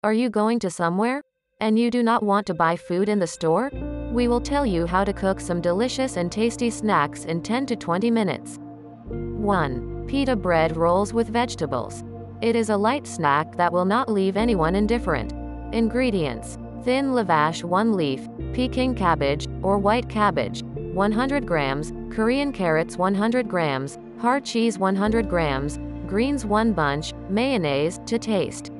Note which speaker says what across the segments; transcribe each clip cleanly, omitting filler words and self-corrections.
Speaker 1: Are you going to somewhere? And you do not want to buy food in the store? We will tell you how to cook some delicious and tasty snacks in 10 to 20 minutes. 1. Pita bread rolls with vegetables. It is a light snack that will not leave anyone indifferent. Ingredients: thin lavash 1 leaf, Peking cabbage, or white cabbage, 100 grams, Korean carrots 100 grams, hard cheese 100 grams, greens 1 bunch, mayonnaise to taste.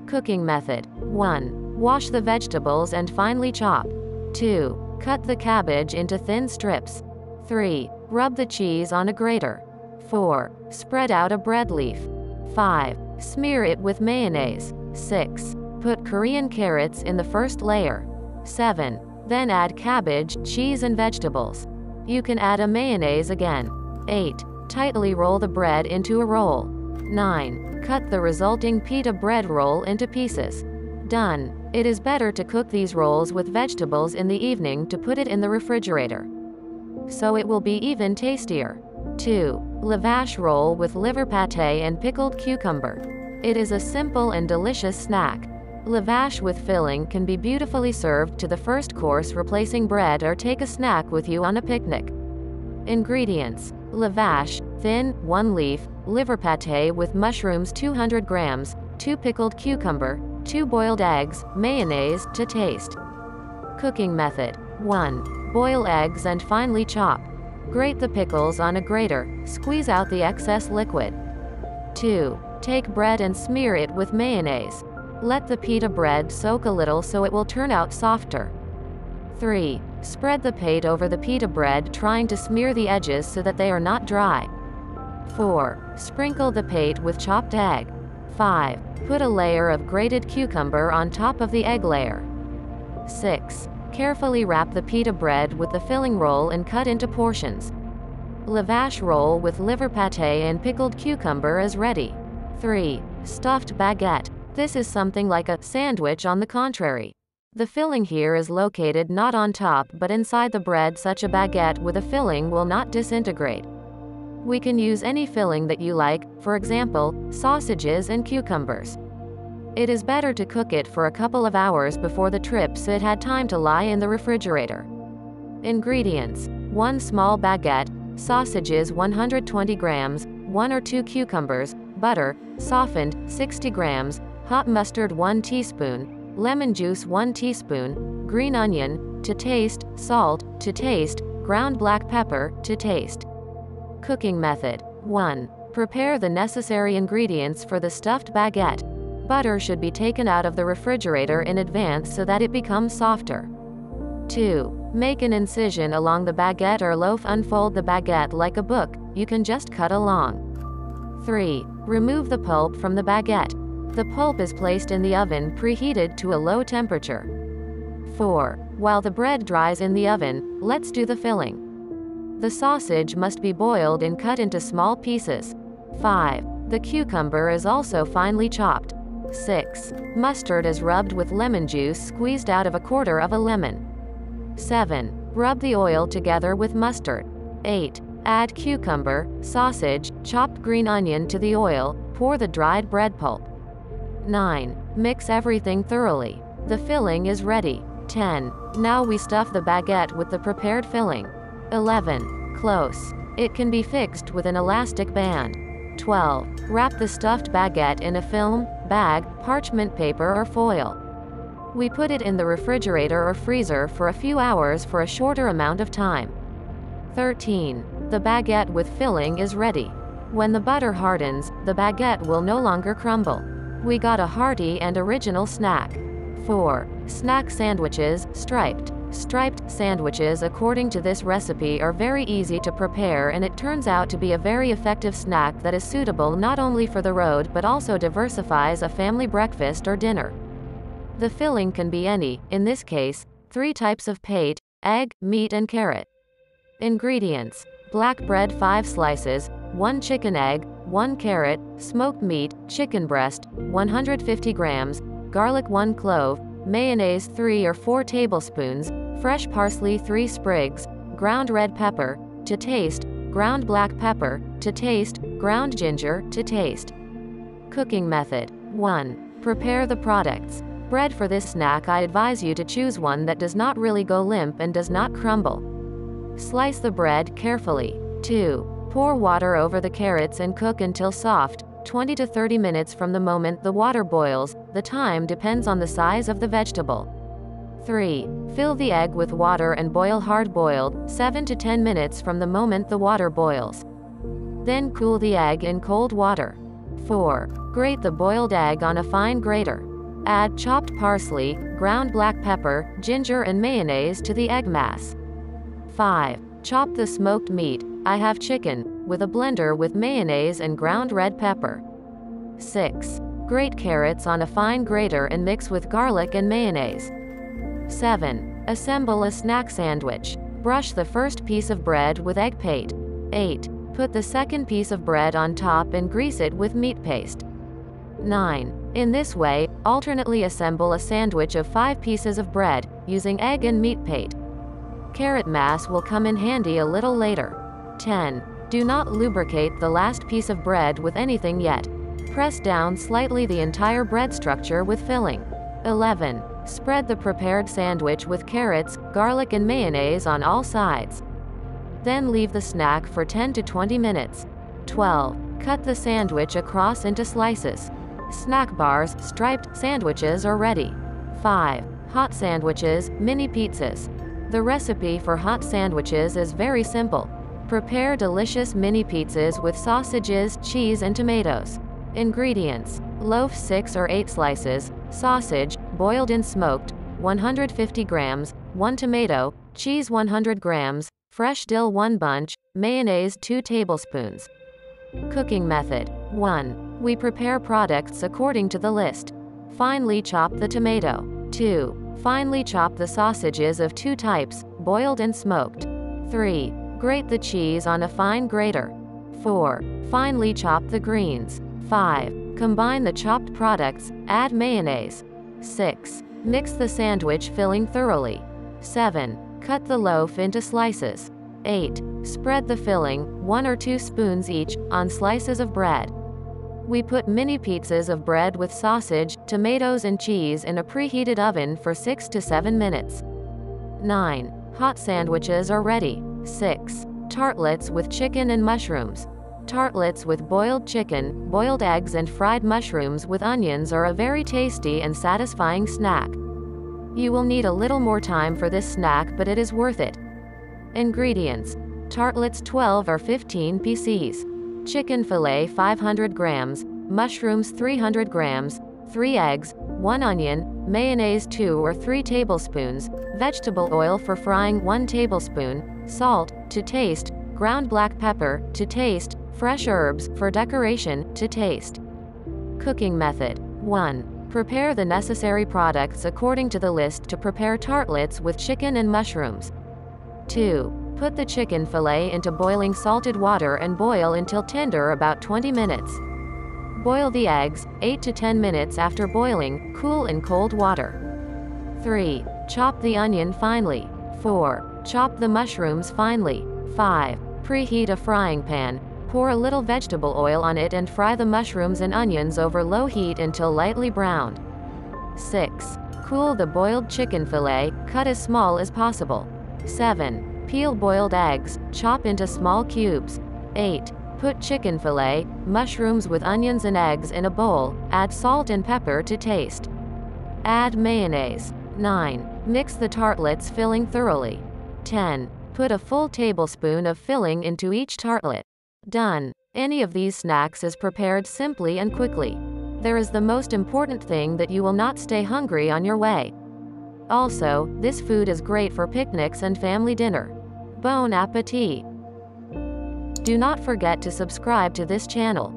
Speaker 1: Cooking method: 1. Wash the vegetables and finely chop. 2. Cut the cabbage into thin strips. 3. Rub the cheese on a grater. 4. Spread out a bread leaf. 5. Smear it with mayonnaise. 6. Put Korean carrots in the first layer. 7. Then add cabbage, cheese and vegetables. You can add a mayonnaise again. 8. Tightly roll the bread into a roll. 9. Cut the resulting pita bread roll into pieces. Done. It is better to cook these rolls with vegetables in the evening to put it in the refrigerator, so it will be even tastier. 2. Lavash roll with liver pate and pickled cucumber. It is a simple and delicious snack. Lavash with filling can be beautifully served to the first course, replacing bread, or take a snack with you on a picnic. Ingredients: lavash, thin, 1 leaf, liver pate with mushrooms 200 grams, 2 pickled cucumber, 2 boiled eggs, mayonnaise to taste. Cooking method: 1. Boil eggs and finely chop. Grate the pickles on a grater, squeeze out the excess liquid. 2. Take bread and smear it with mayonnaise. Let the pita bread soak a little so it will turn out softer. 3. Spread the pate over the pita bread, trying to smear the edges so that they are not dry. 4. Sprinkle the pate with chopped egg. 5. Put a layer of grated cucumber on top of the egg layer. 6. Carefully wrap the pita bread with the filling roll and cut into portions. Lavash roll with liver pate and pickled cucumber is ready. 3. Stuffed baguette. This is something like a sandwich on the contrary. The filling here is located not on top but inside the bread. Such a baguette with a filling will not disintegrate. We can use any filling that you like, for example, sausages and cucumbers. It is better to cook it for a couple of hours before the trip so it had time to lie in the refrigerator. Ingredients: 1 small baguette, sausages 120 grams, 1 or 2 cucumbers, butter, softened, 60 grams, hot mustard 1 teaspoon, lemon juice 1 teaspoon, green onion to taste, salt to taste, ground black pepper to taste. Cooking method: 1. Prepare the necessary ingredients for the stuffed baguette. Butter should be taken out of the refrigerator in advance so that it becomes softer. 2. Make an incision along the baguette or loaf. Unfold the baguette like a book, you can just cut along. 3. Remove the pulp from the baguette. The pulp is placed in the oven preheated to a low temperature. 4. While the bread dries in the oven, let's do the filling. The sausage must be boiled and cut into small pieces. 5. The cucumber is also finely chopped. 6. Mustard is rubbed with lemon juice squeezed out of a quarter of a lemon. 7. Rub the oil together with mustard. 8. Add cucumber, sausage, chopped green onion to the oil, pour the dried bread pulp. 9. Mix everything thoroughly. The filling is ready. 10. Now we stuff the baguette with the prepared filling. 11. Close. It can be fixed with an elastic band. 12. Wrap the stuffed baguette in a film, bag, parchment paper or foil. We put it in the refrigerator or freezer for a few hours for a shorter amount of time. 13. The baguette with filling is ready. When the butter hardens, the baguette will no longer crumble. We got a hearty and original snack. 4. Snack sandwiches, striped. Striped sandwiches according to this recipe are very easy to prepare, and it turns out to be a very effective snack that is suitable not only for the road but also diversifies a family breakfast or dinner. The filling can be any, in this case, 3 types of pate, egg, meat and carrot. Ingredients: black bread 5 slices, 1 chicken egg, 1 carrot, smoked meat, chicken breast, 150 grams, garlic 1 clove, mayonnaise 3 or 4 tablespoons, fresh parsley 3 sprigs, ground red pepper to taste, ground black pepper to taste, ground ginger to taste. Cooking method: 1. Prepare the products. Bread. For this snack I advise you to choose one that does not really go limp and does not crumble. Slice the bread carefully. 2. Pour water over the carrots and cook until soft, 20 to 30 minutes from the moment the water boils. The time depends on the size of the vegetable. 3. Fill the egg with water and boil hard-boiled, 7 to 10 minutes from the moment the water boils. Then cool the egg in cold water. 4. Grate the boiled egg on a fine grater. Add chopped parsley, ground black pepper, ginger and mayonnaise to the egg mass. 5. Chop the smoked meat, I have chicken, with a blender with mayonnaise and ground red pepper. 6. Grate carrots on a fine grater and mix with garlic and mayonnaise. 7. Assemble a snack sandwich. Brush the first piece of bread with egg pate. 8. Put the second piece of bread on top and grease it with meat paste. 9. In this way, alternately assemble a sandwich of 5 pieces of bread, using egg and meat pate. Carrot mass will come in handy a little later. 10. Do not lubricate the last piece of bread with anything yet. Press down slightly the entire bread structure with filling. 11. Spread the prepared sandwich with carrots, garlic and mayonnaise on all sides. Then leave the snack for 10 to 20 minutes. 12. Cut the sandwich across into slices. Snack bars, striped sandwiches are ready. 5. Hot sandwiches, mini pizzas. The recipe for hot sandwiches is very simple. Prepare delicious mini pizzas with sausages, cheese and tomatoes. Ingredients: loaf 6 or 8 slices, sausage, boiled and smoked, 150 grams, 1 tomato, cheese 100 grams, fresh dill 1 bunch, mayonnaise 2 tablespoons. Cooking method: 1. We prepare products according to the list. Finely chop the tomato. 2. Finely chop the sausages of 2 types, boiled and smoked. 3. Grate the cheese on a fine grater. 4. Finely chop the greens. 5. Combine the chopped products, add mayonnaise. 6. Mix the sandwich filling thoroughly. 7. Cut the loaf into slices. 8. Spread the filling, 1 or 2 spoons each, on slices of bread. We put mini pizzas of bread with sausage, tomatoes and cheese in a preheated oven for 6 to 7 minutes. 9. Hot sandwiches are ready. 6. Tartlets with chicken and mushrooms. Tartlets with boiled chicken, boiled eggs and fried mushrooms with onions are a very tasty and satisfying snack. You will need a little more time for this snack, but it is worth it. Ingredients: tartlets 12 or 15 pieces, chicken fillet 500 grams, mushrooms 300 grams, 3 eggs, 1 onion, mayonnaise 2 or 3 tablespoons, vegetable oil for frying 1 tablespoon, salt to taste, ground black pepper to taste, fresh herbs for decoration to taste. Cooking method: 1. Prepare the necessary products according to the list to prepare tartlets with chicken and mushrooms. 2. Put the chicken fillet into boiling salted water and boil until tender about 20 minutes. Boil the eggs, 8 to 10 minutes after boiling, cool in cold water. 3. Chop the onion finely. 4. Chop the mushrooms finely. 5. Preheat a frying pan. Pour a little vegetable oil on it and fry the mushrooms and onions over low heat until lightly browned. 6. Cool the boiled chicken fillet, cut as small as possible. 7. Peel boiled eggs, chop into small cubes. 8. Put chicken fillet, mushrooms with onions and eggs in a bowl, add salt and pepper to taste. Add mayonnaise. 9. Mix the tartlets filling thoroughly. 10. Put a full tablespoon of filling into each tartlet. Done. Any of these snacks is prepared simply and quickly. There is the most important thing, that you will not stay hungry on your way. Also, this food is great for picnics and family dinner. Bon appetit! Do not forget to subscribe to this channel.